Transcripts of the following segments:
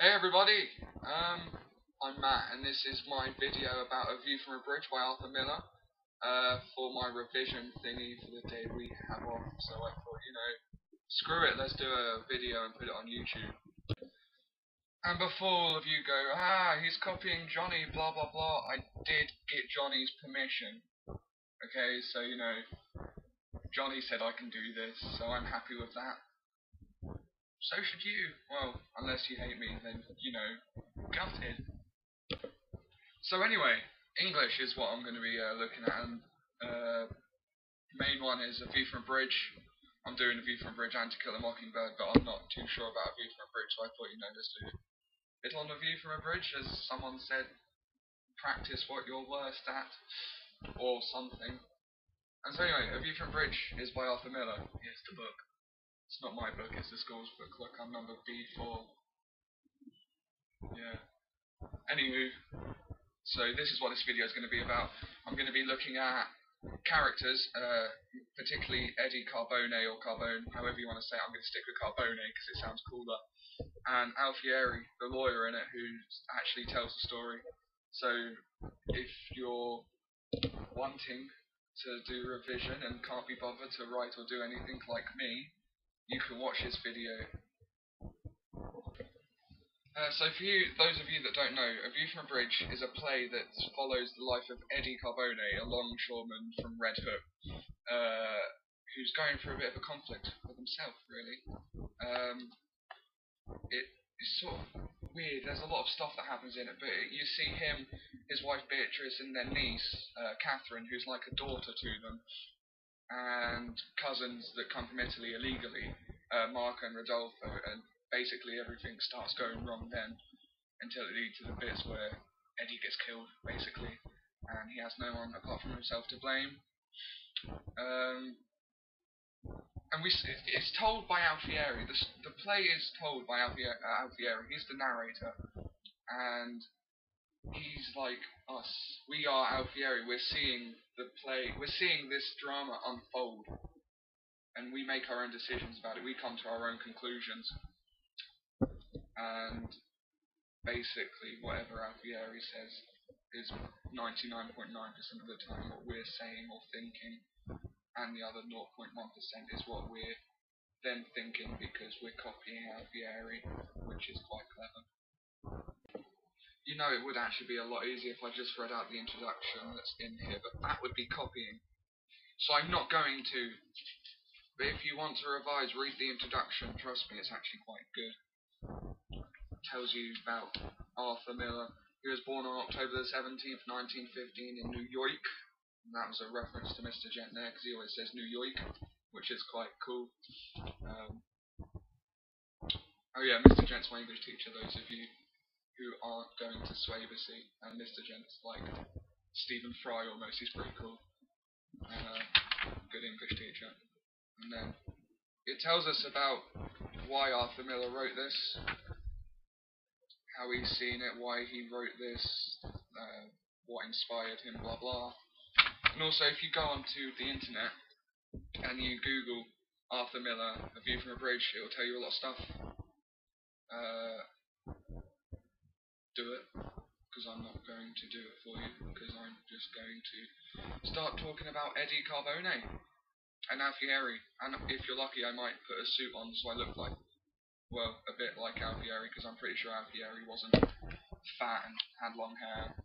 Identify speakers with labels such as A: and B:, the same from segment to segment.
A: Hey everybody, I'm Matt and this is my video about A View from a Bridge by Arthur Miller for my revision thingy for the day we have off. So I thought, screw it, let's do a video and put it on YouTube. And before all of you go, he's copying Johnny, blah blah blah, I did get Johnny's permission. Okay, so Johnny said I can do this, so I'm happy with that. So should you. Well, unless you hate me, then, gutted. So anyway, English is what I'm going to be looking at, and main one is A View from a Bridge. I'm doing A View from a Bridge and To Kill a Mockingbird, but I'm not too sure about A View from a Bridge, so I thought, let's do it on A View from a Bridge, as someone said, practice what you're worst at, or something. And so anyway, A View from a Bridge is by Arthur Miller. Here's the book. It's not my book, it's the school's book. Look, I'm number B4. Yeah. Anywho, so this is what this video is going to be about. I'm going to be looking at characters, particularly Eddie Carbone or Carbone, however you want to say it. I'm going to stick with Carbone because it sounds cooler. And Alfieri, the lawyer in it, who actually tells the story. So if you're wanting to do revision and can't be bothered to write or do anything like me, you can watch this video. So for those of you that don't know, A View from a Bridge is a play that follows the life of Eddie Carbone, a longshoreman from Red Hook, who's going through a bit of a conflict with himself, really. It's sort of weird, there's a lot of stuff that happens in it, but you see him, his wife Beatrice, and their niece, Catherine, who's like a daughter to them, and cousins that come from Italy illegally, Marco and Rodolfo, and basically everything starts going wrong then, until it leads to the bits where Eddie gets killed, basically, and he has no one apart from himself to blame. And it's told by Alfieri. The play is told by Alfieri. He's the narrator, and he's like us. We are Alfieri. We're seeing the play. We're seeing this drama unfold, and we make our own decisions about it. We come to our own conclusions, and basically whatever Alfieri says is 99.9% of the time what we're saying or thinking, and the other 0.1% is what we're then thinking because we're copying Alfieri, which is quite clever. It would actually be a lot easier if I just read out the introduction that's in here, but that would be copying. So I'm not going to. But if you want to revise, read the introduction. Trust me, it's actually quite good. It tells you about Arthur Miller. He was born on October the 17th, 1915 in New York. And that was a reference to Mr. Gent there, because he always says New York, which is quite cool. Oh yeah, Mr. Gent's my English teacher, those of you who aren't going to Swabacy, and Mr. Gent's like Stephen Fry almost, he's pretty cool. Good English teacher. And then it tells us about why Arthur Miller wrote this, how he's seen it, why he wrote this, what inspired him, blah blah. And also if you go onto the internet and you Google Arthur Miller, A View from a Bridge, it will tell you a lot of stuff. Do it, because I'm not going to do it for you, because I'm just going to start talking about Eddie Carbone and Alfieri, and if you're lucky I might put a suit on so I look like, well, a bit like Alfieri, because I'm pretty sure Alfieri wasn't fat and had long hair,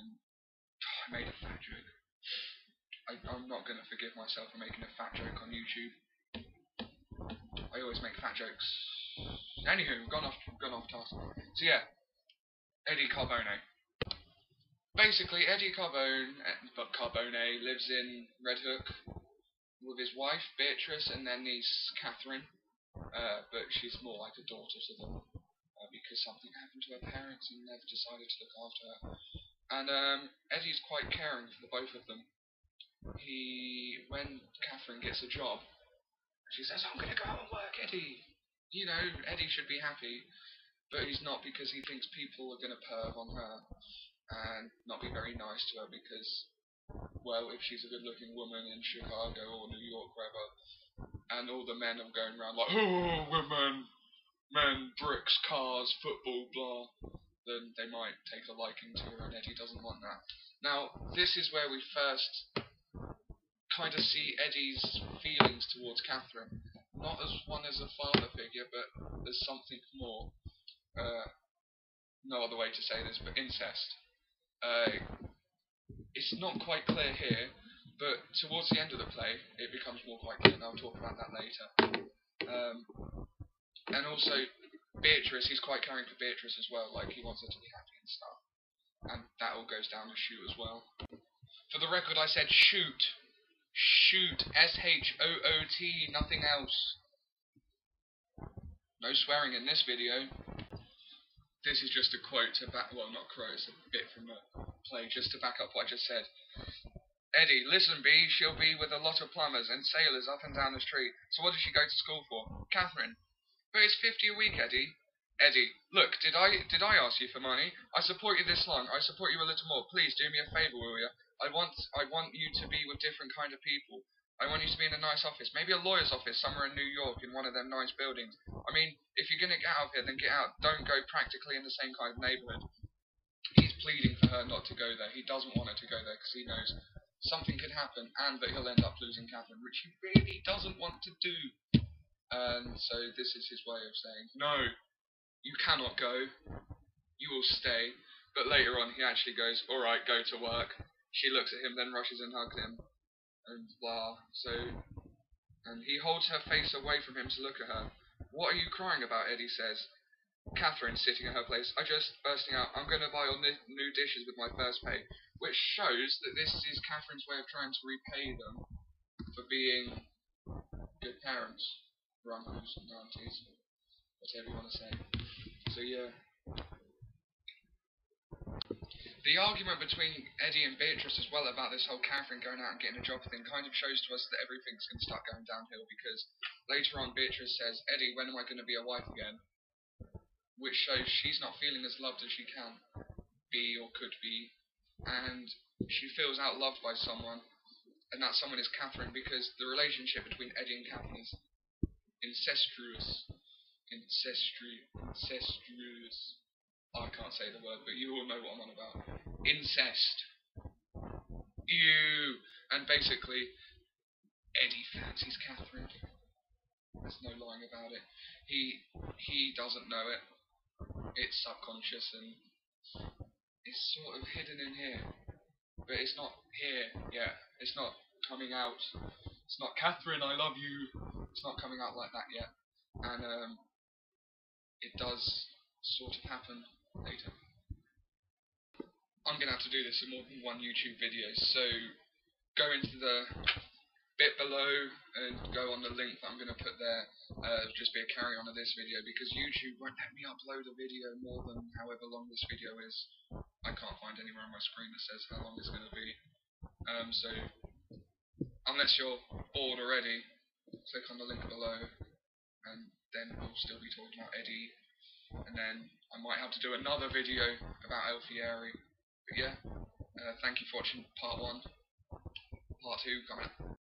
A: and I made a fat joke. I'm not going to forgive myself for making a fat joke on YouTube. I always make fat jokes. Anywho, gone off task. So yeah, Eddie Carbone. Basically, Eddie Carbone lives in Red Hook with his wife Beatrice and their niece Catherine, but she's more like a daughter to them because something happened to her parents and they've decided to look after her. And Eddie's quite caring for the both of them. When Catherine gets a job, she says, "I'm going to go out and work, Eddie." Eddie should be happy, but he's not, because he thinks people are going to perv on her and not be very nice to her because, well, if she's a good-looking woman in Chicago or New York, wherever, and all the men are going around like, "Oh, women," men, bricks, cars, football, blah, then they might take a liking to her, and Eddie doesn't want that. Now, this is where we first kind of see Eddie's feelings towards Catherine. Not as one as a father figure, but as something more. No other way to say this, but incest. It's not quite clear here, but towards the end of the play, it becomes more quite clear, and I'll talk about that later. And also, Beatrice, he's quite caring for Beatrice as well, like he wants her to be happy and stuff. And that all goes down the chute as well. For the record, I said shoot. Shoot. SHOOT, nothing else. No swearing in this video. This is just a quote to back, well, not quote, it's a bit from the play, just to back up what I just said. Eddie, listen, B, she'll be with a lot of plumbers and sailors up and down the street. So what does she go to school for? Catherine. But it's 50 a week, Eddie. Eddie, look, did I ask you for money? I support you this long. I support you a little more. Please do me a favour, will you? I want you to be with different kind of people. I want you to be in a nice office, maybe a lawyer's office somewhere in New York in one of them nice buildings. I mean, if you're going to get out of here, then get out. Don't go practically in the same kind of neighbourhood. He's pleading for her not to go there. He doesn't want her to go there because he knows something could happen and that he'll end up losing Catherine, which he really doesn't want to do. And so this is his way of saying, no, you cannot go. You will stay. But later on, he actually goes, all right, go to work. She looks at him, then rushes and hugs him. And blah, and he holds her face away from him to look at her. What are you crying about, Eddie says. Catherine, sitting at her place, bursting out, I'm going to buy all new dishes with my first pay. Which shows that this is Catherine's way of trying to repay them for being good parents, or uncles and aunties, whatever you want to say. So yeah. The argument between Eddie and Beatrice as well about this whole Catherine going out and getting a job thing kind of shows to us that everything's going to start going downhill, because later on Beatrice says, Eddie, when am I going to be a wife again? Which shows she's not feeling as loved as she can be or could be, and she feels outloved by someone, and that someone is Catherine, because the relationship between Eddie and Catherine is incestuous. I can't say the word, but you all know what I'm on about. Incest. Ew. And basically, Eddie fancies Catherine. There's no lying about it. He doesn't know it. It's subconscious and it's sort of hidden in here. But it's not here yet. It's not coming out. It's not Catherine, I love you. It's not coming out like that yet. And it does sort of happen later. I'm going to have to do this in more than one YouTube video, so go into the bit below and go on the link that I'm going to put there. Just be a carry on of this video, because YouTube won't let me upload a video more than however long this video is. I can't find anywhere on my screen that says how long it's going to be. So unless you're bored already, click on the link below, and then we'll still be talking about Eddie. And then I might have to do another video about Alfieri. But yeah, thank you for watching part 1. Part 2 coming up.